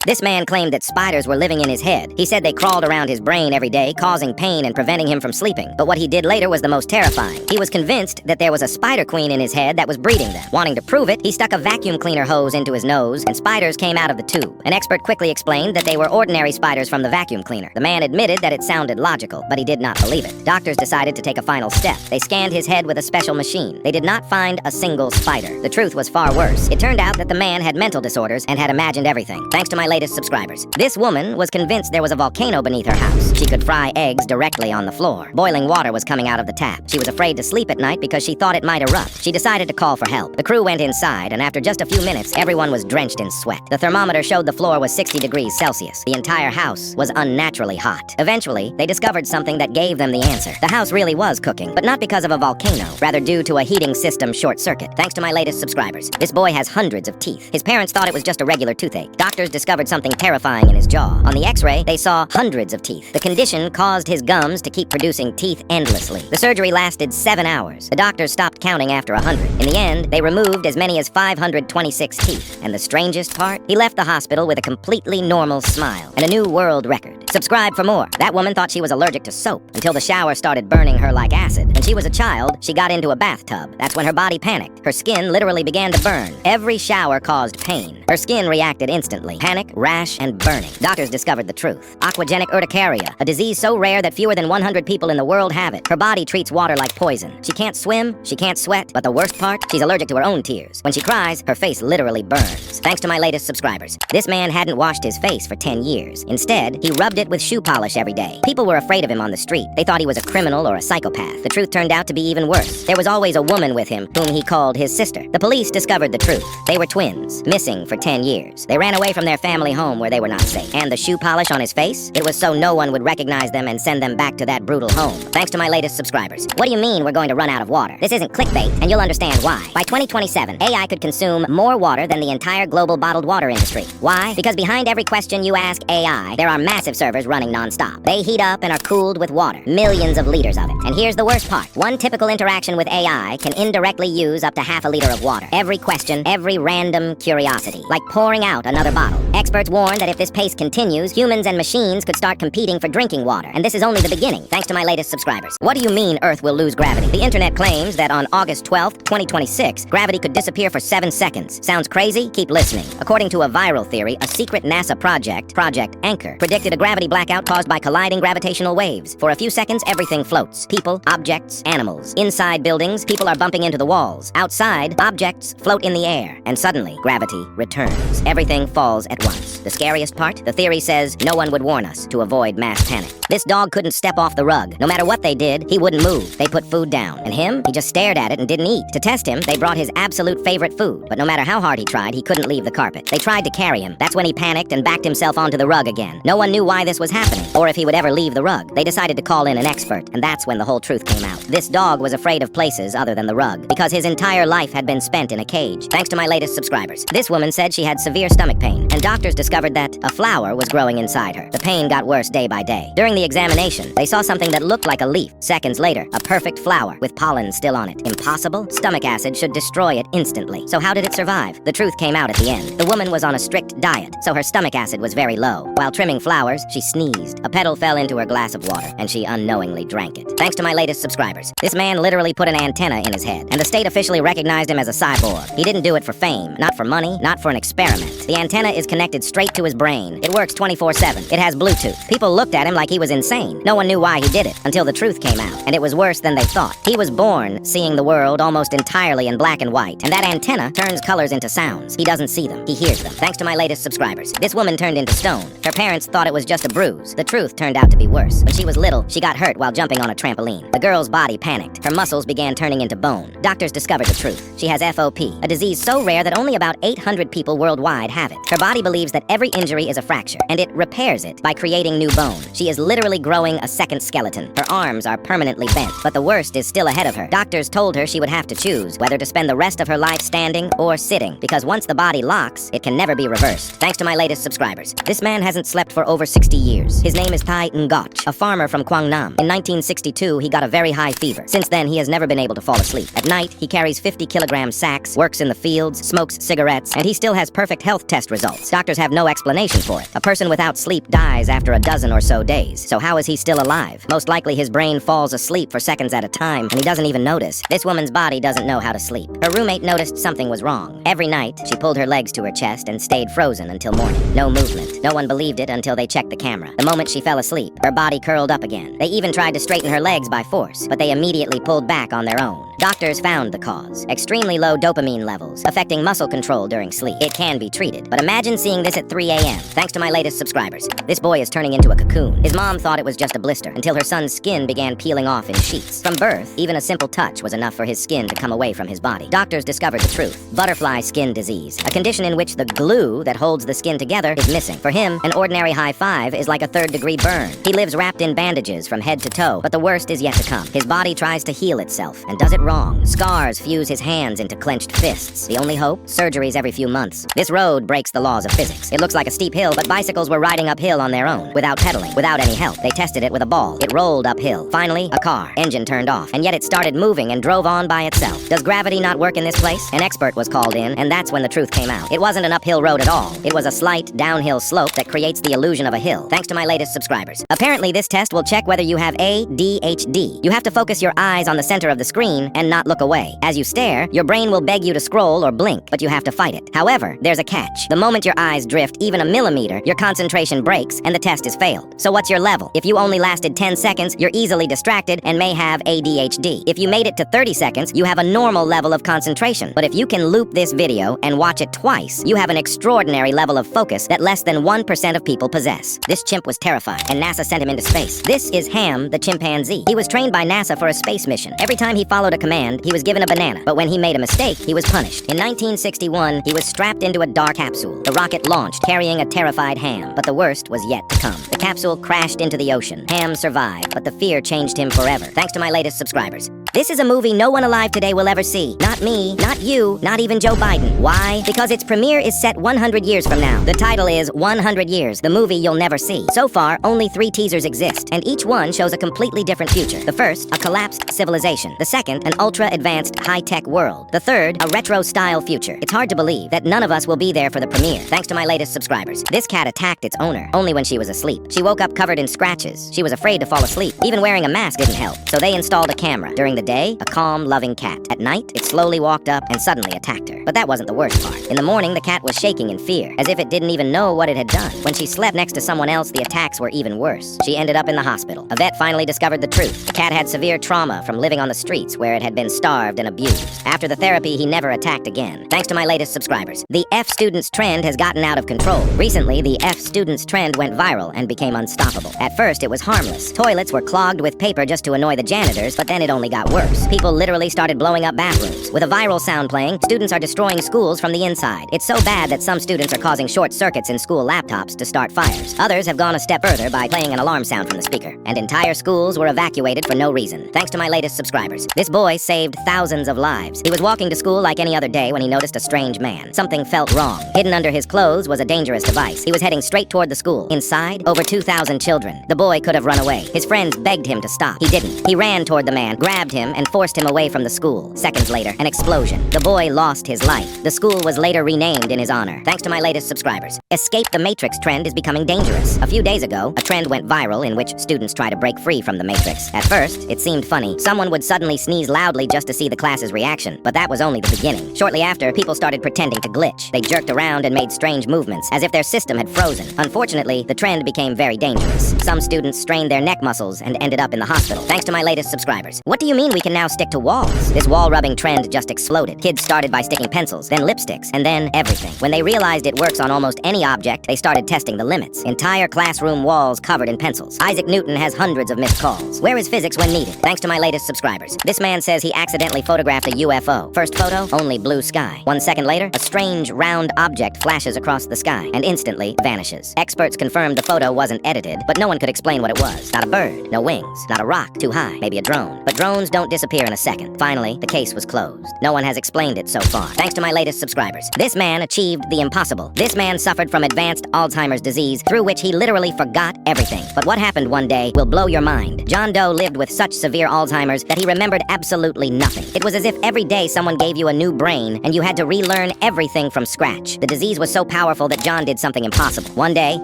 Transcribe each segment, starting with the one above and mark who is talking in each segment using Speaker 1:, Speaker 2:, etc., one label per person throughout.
Speaker 1: This man claimed that spiders were living in his head. He said they crawled around his brain every day, causing pain and preventing him from sleeping. But what he did later was the most terrifying. He was convinced that there was a spider queen in his head that was breeding them. Wanting to prove it, he stuck a vacuum cleaner hose into his nose, and spiders came out of the tube. An expert quickly explained that they were ordinary spiders from the vacuum cleaner. The man admitted that it sounded logical, but he did not believe it. Doctors decided to take a final step. They scanned his head with a special machine. They did not find a single spider. The truth was far worse. It turned out that the man had mental disorders and had imagined everything. Thanks to my latest subscribers. This woman was convinced there was a volcano beneath her house. She could fry eggs directly on the floor. Boiling water was coming out of the tap. She was afraid to sleep at night because she thought it might erupt. She decided to call for help. The crew went inside, and after just a few minutes, everyone was drenched in sweat. The thermometer showed the floor was 60 degrees Celsius. The entire house was unnaturally hot. Eventually, they discovered something that gave them the answer. The house really was cooking, but not because of a volcano, rather due to a heating system short circuit. Thanks to my latest subscribers. This boy has hundreds of teeth. His parents thought it was just a regular toothache. Doctors discovered something terrifying in his jaw. On the x-ray, they saw hundreds of teeth. The condition caused his gums to keep producing teeth endlessly. The surgery lasted 7 hours. The doctors stopped counting after 100. In the end, they removed as many as 526 teeth. And the strangest part? He left the hospital with a completely normal smile and a new world record. Subscribe for more. That woman thought she was allergic to soap until the shower started burning her like acid. When she was a child, she got into a bathtub. That's when her body panicked. Her skin literally began to burn. Every shower caused pain. Her skin reacted instantly. Panic, rash, and burning. Doctors discovered the truth. Aquagenic urticaria, a disease so rare that fewer than 100 people in the world have it. Her body treats water like poison. She can't swim, she can't sweat, but the worst part, she's allergic to her own tears. When she cries, her face literally burns. Thanks to my latest subscribers. This man hadn't washed his face for 10 years. Instead, he rubbed it with shoe polish every day. People were afraid of him on the street. They thought he was a criminal or a psychopath. The truth turned out to be even worse. There was always a woman with him, whom he called his sister. The police discovered the truth. They were twins, missing for 10 years. They ran away from their family home where they were not safe. And the shoe polish on his face? It was so no one would recognize them and send them back to that brutal home. Thanks to my latest subscribers. What do you mean we're going to run out of water? This isn't clickbait, and you'll understand why. By 2027, AI could consume more water than the entire global bottled water industry. Why? Because behind every question you ask AI, there are massive servers running non-stop. They heat up and are cooled with water. Millions of liters of it. And here's the worst part. One typical interaction with AI can indirectly use up to half a liter of water. Every question, every random curiosity. Like pouring out another bottle. Experts warn that if this pace continues, humans and machines could start competing for drinking water. And this is only the beginning, thanks to my latest subscribers. What do you mean Earth will lose gravity? The internet claims that on August 12th, 2026, gravity could disappear for 7 seconds. Sounds crazy? Keep listening. According to a viral theory, a secret NASA project, Project Anchor, predicted a gravity blackout caused by colliding gravitational waves. For a few seconds, everything floats. People, objects, animals. Inside buildings, people are bumping into the walls. Outside, objects float in the air. And suddenly, gravity returns. Everything falls at once. The scariest part? The theory says no one would warn us to avoid mass panic. This dog couldn't step off the rug. No matter what they did, he wouldn't move. They put food down. And him? He just stared at it and didn't eat. To test him, they brought his absolute favorite food. But no matter how hard he tried, he couldn't leave the carpet. They tried to carry him. That's when he panicked and backed himself onto the rug again. No one knew why this was happening, or if he would ever leave the rug. They decided to call in an expert, and that's when the whole truth came out. This dog was afraid of places other than the rug, because his entire life had been spent in a cage. Thanks to my latest subscribers. This woman said she had severe stomach pain, and doctors discovered that a flower was growing inside her. The pain got worse day by day. During the examination, they saw something that looked like a leaf. Seconds later, a perfect flower with pollen still on it. Impossible? Stomach acid should destroy it instantly. So how did it survive? The truth came out at the end. The woman was on a strict diet, so her stomach acid was very low. While trimming flowers, she sneezed. A petal fell into her glass of water, and she unknowingly drank it. Thanks to my latest subscribers. This man literally put an antenna in his head, and the state officially recognized him as a cyborg. He didn't do it for fame, not for money, not for an experiment. The antenna is connected straight to his brain. It works 24/7. It has Bluetooth. People looked at him like he was insane. No one knew why he did it, until the truth came out, and it was worse than they thought. He was born seeing the world almost entirely in black and white, and that antenna turns colors into sounds. He doesn't see them, he hears them. Thanks to my latest subscribers. This woman turned into stone. Her parents thought it was just a bruise. The truth turned out to be worse. When she was little, she got hurt while jumping on a trampoline. The girl's body panicked. Her muscles began turning into bone. Doctors discovered the truth. She has FOP, a disease so rare that only about 800 people worldwide have it. Her body believes that every injury is a fracture, and it repairs it by creating new bone. She is literally growing a second skeleton. Her arms are permanently bent, but the worst is still ahead of her. Doctors told her she would have to choose whether to spend the rest of her life standing or sitting, because once the body locks, it can never be reversed. Thanks to my latest subscribers. This man hasn't slept for over 60 60 years. His name is Tai Ngoc, a farmer from Quangnam. In 1962, he got a very high fever. Since then, he has never been able to fall asleep. At night, he carries 50-kilogram sacks, works in the fields, smokes cigarettes, and he still has perfect health test results. Doctors have no explanation for it. A person without sleep dies after a dozen or so days. So how is he still alive? Most likely his brain falls asleep for seconds at a time, and he doesn't even notice. This woman's body doesn't know how to sleep. Her roommate noticed something was wrong. Every night, she pulled her legs to her chest and stayed frozen until morning. No movement. No one believed it until they checked the camera. The moment she fell asleep, her body curled up again. They even tried to straighten her legs by force, but they immediately pulled back on their own. Doctors found the cause: extremely low dopamine levels, affecting muscle control during sleep. It can be treated, but imagine seeing this at 3 a.m. Thanks to my latest subscribers. This boy is turning into a cocoon. His mom thought it was just a blister until her son's skin began peeling off in sheets. From birth, even a simple touch was enough for his skin to come away from his body. Doctors discovered the truth: butterfly skin disease, a condition in which the glue that holds the skin together is missing. For him, an ordinary high five is like a third-degree burn. He lives wrapped in bandages from head to toe, but the worst is yet to come. His body tries to heal itself, and does it wrong. Scars fuse his hands into clenched fists. The only hope? Surgeries every few months. This road breaks the laws of physics. It looks like a steep hill, but bicycles were riding uphill on their own, without pedaling, without any help. They tested it with a ball. It rolled uphill. Finally, a car. Engine turned off, and yet it started moving and drove on by itself. Does gravity not work in this place? An expert was called in, and that's when the truth came out. It wasn't an uphill road at all. It was a slight downhill slope that creates the illusion of a hill, thanks to my latest subscribers. Apparently, this test will check whether you have ADHD. You have to focus your eyes on the center of the screen and not look away. As you stare, your brain will beg you to scroll or blink, but you have to fight it. However, there's a catch. The moment your eyes drift even a millimeter, your concentration breaks and the test is failed. So what's your level? If you only lasted 10 seconds, you're easily distracted and may have ADHD. If you made it to 30 seconds, you have a normal level of concentration. But if you can loop this video and watch it twice, you have an extraordinary level of focus that less than 1% of people possess. This chimp was terrified, and NASA sent him into space. This is Ham, the chimpanzee. He was trained by NASA for a space mission. Every time he followed a command, he was given a banana. But when he made a mistake, he was punished. In 1961, he was strapped into a dark capsule. The rocket launched, carrying a terrified Ham. But the worst was yet to come. The capsule crashed into the ocean. Ham survived, but the fear changed him forever, thanks to my latest subscribers. This is a movie no one alive today will ever see. Not me, not you, not even Joe Biden. Why? Because its premiere is set 100 years from now. The title is 100 Years, the movie you'll never see. So far, only 3 teasers exist, and each one shows a completely different future. The first, a collapsed civilization. The second, an ultra-advanced high-tech world. The third, a retro-style future. It's hard to believe that none of us will be there for the premiere, thanks to my latest subscribers. This cat attacked its owner, only when she was asleep. She woke up covered in scratches. She was afraid to fall asleep. Even wearing a mask didn't help, so they installed a camera. During the day, a calm, loving cat. At night, it slowly walked up and suddenly attacked her. But that wasn't the worst part. In the morning, the cat was shaking in fear, as if it didn't even know what it had done. When she slept next to someone else, the attacks were even worse. She ended up in the hospital. A vet finally discovered the truth. The cat had severe trauma from living on the streets where it had been starved and abused. After the therapy, he never attacked again, thanks to my latest subscribers. The F students trend has gotten out of control. Recently, the F students trend went viral and became unstoppable. At first, it was harmless. Toilets were clogged with paper just to annoy the janitors, but then it only got worse. People literally started blowing up bathrooms. With a viral sound playing, students are destroying schools from the inside. It's so bad that some students are causing short circuits in school laptops to start fires. Others have gone a step further by playing an alarm sound from the speaker, and entire schools were evacuated for no reason, thanks to my latest subscribers. This boy saved thousands of lives. He was walking to school like any other day when he noticed a strange man. Something felt wrong. Hidden under his clothes was a dangerous device. He was heading straight toward the school. Inside, over 2,000 children. The boy could have run away. His friends begged him to stop. He didn't. He ran toward the man, grabbed him, and forced him away from the school. Seconds later, an explosion. The boy lost his life. The school was later renamed in his honor, thanks to my latest subscribers. Escape the Matrix trend is becoming dangerous. A few days ago, a trend went viral in which students try to break free from the Matrix. At first, it seemed funny. Someone would suddenly sneeze loudly just to see the class's reaction, but that was only the beginning. Shortly after, people started pretending to glitch. They jerked around and made strange movements, as if their system had frozen. Unfortunately, the trend became very dangerous. Some students strained their neck muscles and ended up in the hospital, thanks to my latest subscribers. What do you mean we can now stick to walls? This wall-rubbing trend just exploded. Kids started by sticking pencils, then lipsticks, and then everything. When they realized it works on almost any object, they started testing the limits. Entire classroom walls covered in pencils. Isaac Newton has hundreds of missed calls. Where is physics when needed? Thanks to my latest subscribers. This man says he accidentally photographed a UFO. First photo, only blue sky. 1 second later, a strange round object flashes across the sky and instantly vanishes. Experts confirmed the photo wasn't edited, but no one could explain what it was. Not a bird, no wings, not a rock too high, maybe a drone. But drones don't don't disappear in a second. Finally, the case was closed. No one has explained it so far, thanks to my latest subscribers. This man achieved the impossible. This man suffered from advanced Alzheimer's disease, through which he literally forgot everything. But what happened one day will blow your mind. John Doe lived with such severe Alzheimer's that he remembered absolutely nothing. It was as if every day someone gave you a new brain and you had to relearn everything from scratch. The disease was so powerful that John did something impossible. One day,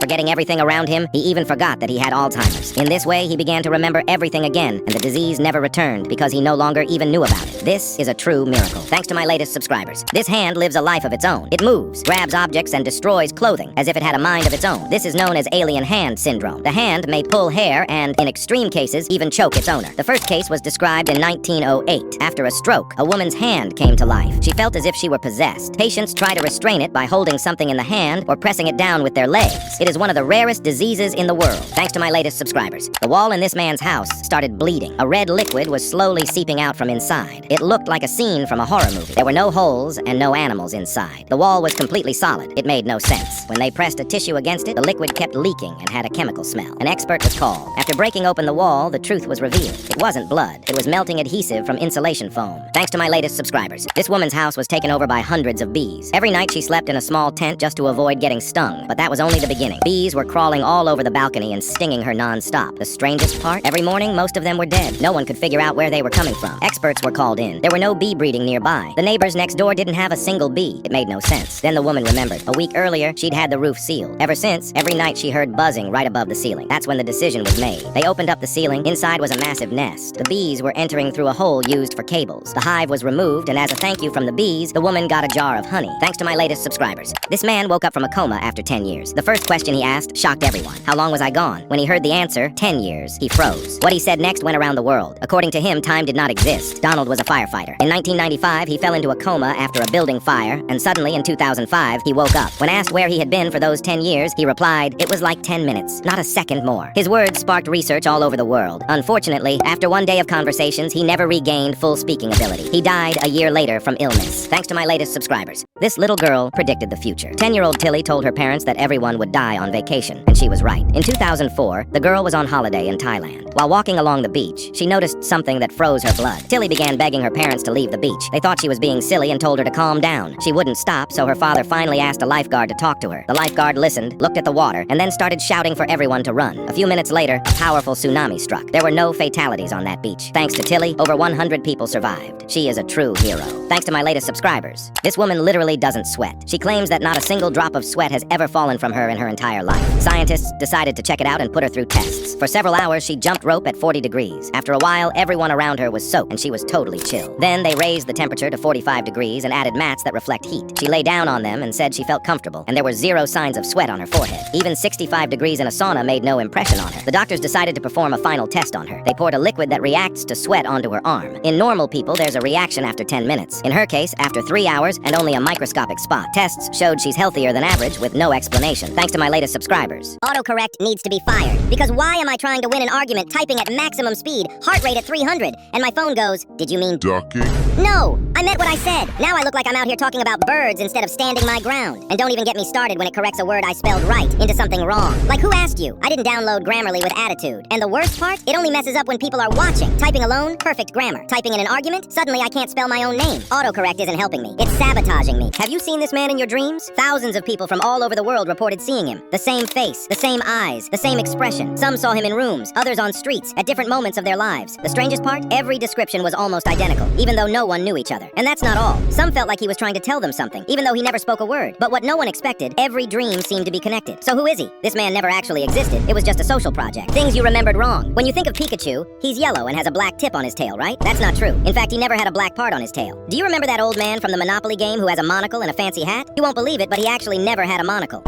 Speaker 1: forgetting everything around him, he even forgot that he had Alzheimer's. In this way, he began to remember everything again, and the disease never returned because he no longer even knew about it. This is a true miracle, thanks to my latest subscribers. This hand lives a life of its own. It moves, grabs objects, and destroys clothing, as if it had a mind of its own. This is known as alien hand syndrome. The hand may pull hair and, in extreme cases, even choke its owner. The first case was described in 1908. After a stroke, a woman's hand came to life. She felt as if she were possessed. Patients try to restrain it by holding something in the hand or pressing it down with their legs. It is one of the rarest diseases in the world, thanks to my latest subscribers. The wall in this man's house started bleeding. A red liquid was slowly seeping out from inside. It looked like a scene from a horror movie. There were no holes and no animals inside. The wall was completely solid. It made no sense. When they pressed a tissue against it, the liquid kept leaking and had a chemical smell. An expert was called. After breaking open the wall, the truth was revealed. It wasn't blood. It was melting adhesive from insulation foam. Thanks to my latest subscribers. This woman's house was taken over by hundreds of bees. Every night she slept in a small tent just to avoid getting stung, but that was only the beginning. Bees were crawling all over the balcony and stinging her non-stop. The strangest part? Every morning, most of them were dead. No one could figure out where they were coming from. Experts were called in. There were no bee breeding nearby. The neighbors next door didn't have a single bee. It made no sense. Then the woman remembered. A week earlier, she'd had the roof sealed. Ever since, every night she heard buzzing right above the ceiling. That's when the decision was made. They opened up the ceiling. Inside was a massive nest. The bees were entering through a hole used for cables. The hive was removed, and as a thank you from the bees, the woman got a jar of honey. Thanks to my latest subscribers. This man woke up from a coma after 10 years. The first question he asked shocked everyone. How long was I gone? When he heard the answer, 10 years, he froze. What he said next went around the world. According to him, time did not exist. Donald was a firefighter. In 1995, he fell into a coma after a building fire, and suddenly in 2005, he woke up. When asked where he had been for those 10 years, he replied, "It was like 10 minutes, not a second more." His words sparked research all over the world. Unfortunately, after one day of conversations, he never regained full speaking ability. He died a year later from illness. Thanks to my latest subscribers. This little girl predicted the future. 10-year-old Tilly told her parents that everyone would die on vacation, and she was right. In 2004, the girl was on holiday in Thailand. While walking along the beach, she noticed something that froze her blood. Tilly began begging her parents to leave the beach. They thought she was being silly and told her to calm down. She wouldn't stop, so her father finally asked a lifeguard to talk to her. The lifeguard listened, looked at the water, and then started shouting for everyone to run. A few minutes later, a powerful tsunami struck. There were no fatalities on that beach. Thanks to Tilly, over 100 people survived. She is a true hero. Thanks to my latest subscribers. This woman literally doesn't sweat. She claims that not a single drop of sweat has ever fallen from her in her entire life. Scientists decided to check it out and put her through tests. For several hours, she jumped rope at 40 degrees. After a while, everyone around her was soaked, and she was totally chill. Then they raised the temperature to 45 degrees and added mats that reflect heat. She lay down on them and said she felt comfortable, and there were zero signs of sweat on her forehead. Even 65 degrees in a sauna made no impression on her. The doctors decided to perform a final test on her. They poured a liquid that reacts to sweat onto her arm. In normal people, there's a reaction after 10 minutes. In her case, after 3 hours and only a microscopic spot. Tests showed she's healthier than average with no explanation. Thanks to my latest subscribers.
Speaker 2: Autocorrect needs to be fired. Because why am I trying to win an argument typing at maximum speed, heart rate at 300, and my phone goes, "Did you mean
Speaker 3: ducking?"
Speaker 2: No, I meant what I said. Now I look like I'm out here talking about birds instead of standing my ground. And don't even get me started when it corrects a word I spelled right into something wrong. Like, who asked you? I didn't download Grammarly with attitude. And the worst part? It only messes up when people are watching. Typing alone, perfect grammar. Typing in an argument, suddenly I can't spell my own name. Autocorrect isn't helping me. It's sabotaging me. Have you seen this man in your dreams? Thousands of people from all over the world reported seeing him. The same face, the same eyes, the same expression. Some saw him in rooms, others on streets, at different moments of their lives. The strangest part? Every description was almost identical, even though no one knew each other. And that's not all. Some felt like he was trying to tell them something, even though he never spoke a word. But what no one expected, every dream seemed to be connected. So who is he? This man never actually existed. It was just a social project. Things you remembered wrong. When you think of Pikachu, he's yellow and has a black tip on his tail, right? That's not true. In fact, he never had a black part on his tail. Do you remember that old man from the Monopoly game who has a monocle and a fancy hat? You won't believe it, but he actually never had a monocle.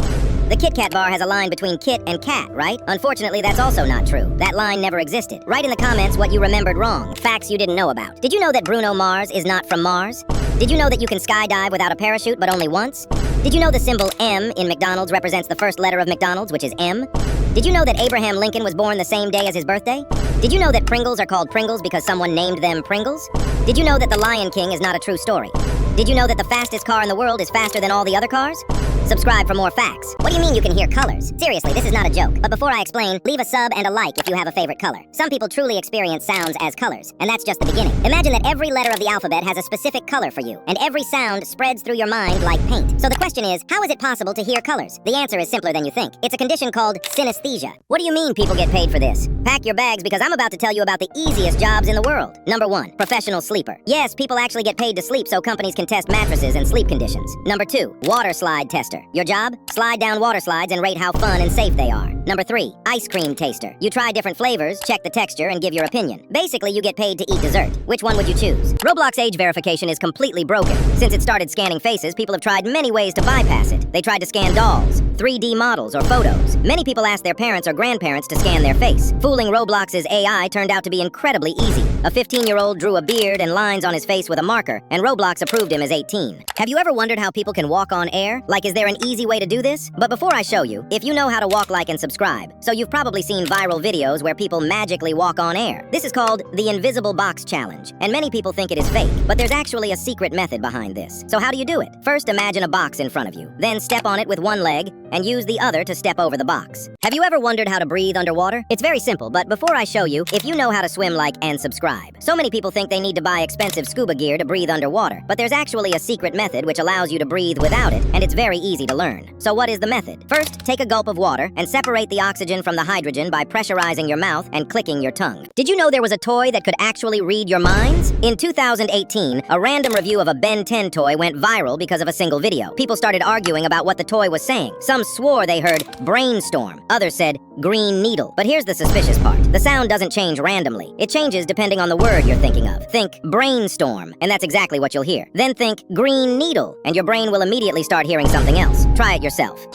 Speaker 2: The Kit Kat bar has a line between kit and cat, right? Unfortunately, that's also not true. That line never existed. Write in the comments what you remembered wrong. Facts you didn't know about. Did you know that Bruno Mars is not from Mars? Did you know that you can skydive without a parachute, but only once? Did you know the symbol M in McDonald's represents the first letter of McDonald's, which is M? Did you know that Abraham Lincoln was born the same day as his birthday? Did you know that Pringles are called Pringles because someone named them Pringles? Did you know that the Lion King is not a true story? Did you know that the fastest car in the world is faster than all the other cars? Subscribe for more facts. What do you mean you can hear colors? Seriously, this is not a joke. But before I explain, leave a sub and a like if you have a favorite color. Some people truly experience sounds as colors, and that's just the beginning. Imagine that every letter of the alphabet has a specific color for you, and every sound spreads through your mind like paint. So the question is, how is it possible to hear colors? The answer is simpler than you think. It's a condition called synesthesia. What do you mean people get paid for this? Pack your bags because I'm about to tell you about the easiest jobs in the world. Number 1, professional sleeper. Yes, people actually get paid to sleep so companies can test mattresses and sleep conditions. Number 2, water slide tester. Your job? Slide down water slides and rate how fun and safe they are. Number 3, ice cream taster. You try different flavors, check the texture, and give your opinion. Basically, you get paid to eat dessert. Which one would you choose? Roblox age verification is completely broken. Since it started scanning faces, people have tried many ways to bypass it. They tried to scan dolls, 3D models, or photos. Many people asked their parents or grandparents to scan their face. Fooling Roblox's AI turned out to be incredibly easy. A 15-year-old drew a beard and lines on his face with a marker, and Roblox approved him as 18. Have you ever wondered how people can walk on air? Like, is there an easy way to do this? But before I show you, if you know how to walk, like and subscribe. So you've probably seen viral videos where people magically walk on air. This is called the invisible box challenge, and many people think it is fake, but there's actually a secret method behind this. So how do you do it? First, imagine a box in front of you. Then step on it with one leg, and use the other to step over the box. Have you ever wondered how to breathe underwater? It's very simple, but before I show you, if you know how to swim, like and subscribe. So many people think they need to buy expensive scuba gear to breathe underwater, but there's actually a secret method which allows you to breathe without it, and it's very easy to learn. So what is the method? First, take a gulp of water and separate the oxygen from the hydrogen by pressurizing your mouth and clicking your tongue. Did you know there was a toy that could actually read your minds? In 2018, a random review of a Ben 10 toy went viral because of a single video. People started arguing about what the toy was saying. Some swore they heard Brainstorm. Others said green needle. But here's the suspicious part. The sound doesn't change randomly. It changes depending on the word you're thinking of. Think brainstorm, and that's exactly what you'll hear. Then think green needle, and your brain will immediately start hearing something else. Try it yourself.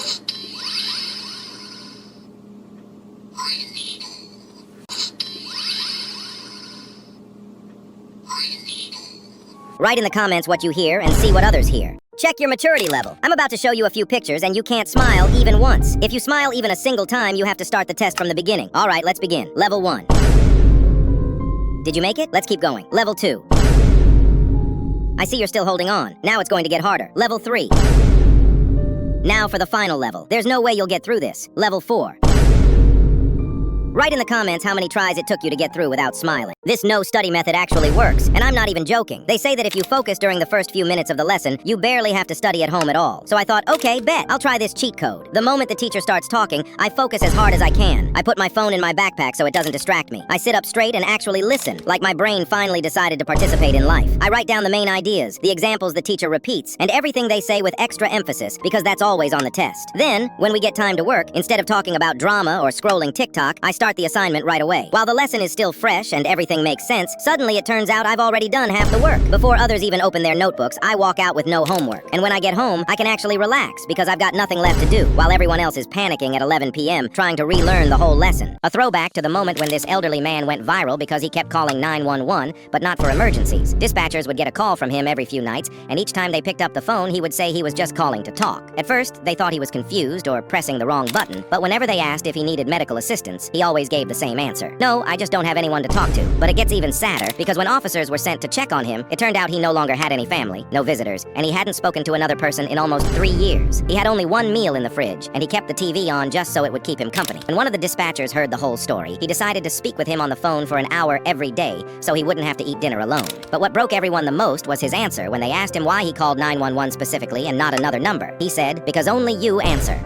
Speaker 2: Write in the comments what you hear and see what others hear. Check your maturity level. I'm about to show you a few pictures and you can't smile even once. If you smile even a single time, you have to start the test from the beginning. All right, let's begin. Level 1. Did you make it? Let's keep going. Level 2. I see you're still holding on. Now it's going to get harder. Level 3. Now for the final level. There's no way you'll get through this. Level 4. Write in the comments how many tries it took you to get through without smiling. This no-study method actually works, and I'm not even joking. They say that if you focus during the first few minutes of the lesson, you barely have to study at home at all. So I thought, okay, bet, I'll try this cheat code. The moment the teacher starts talking, I focus as hard as I can. I put my phone in my backpack so it doesn't distract me. I sit up straight and actually listen, like my brain finally decided to participate in life. I write down the main ideas, the examples the teacher repeats, and everything they say with extra emphasis, because that's always on the test. Then, when we get time to work, instead of talking about drama or scrolling TikTok, I start the assignment right away. While the lesson is still fresh and everything makes sense, suddenly it turns out I've already done half the work. Before others even open their notebooks, I walk out with no homework. And when I get home, I can actually relax because I've got nothing left to do, while everyone else is panicking at 11 p.m. trying to relearn the whole lesson. A throwback to the moment when this elderly man went viral because he kept calling 911, but not for emergencies. Dispatchers would get a call from him every few nights, and each time they picked up the phone, he would say he was just calling to talk. At first, they thought he was confused or pressing the wrong button, but whenever they asked if he needed medical assistance, he always gave the same answer. No, I just don't have anyone to talk to. But it gets even sadder, because when officers were sent to check on him, it turned out he no longer had any family, no visitors, and he hadn't spoken to another person in almost 3 years. He had only one meal in the fridge, and he kept the TV on just so it would keep him company. When one of the dispatchers heard the whole story, he decided to speak with him on the phone for an hour every day, so he wouldn't have to eat dinner alone. But what broke everyone the most was his answer when they asked him why he called 911 specifically and not another number. He said, "Because only you answer."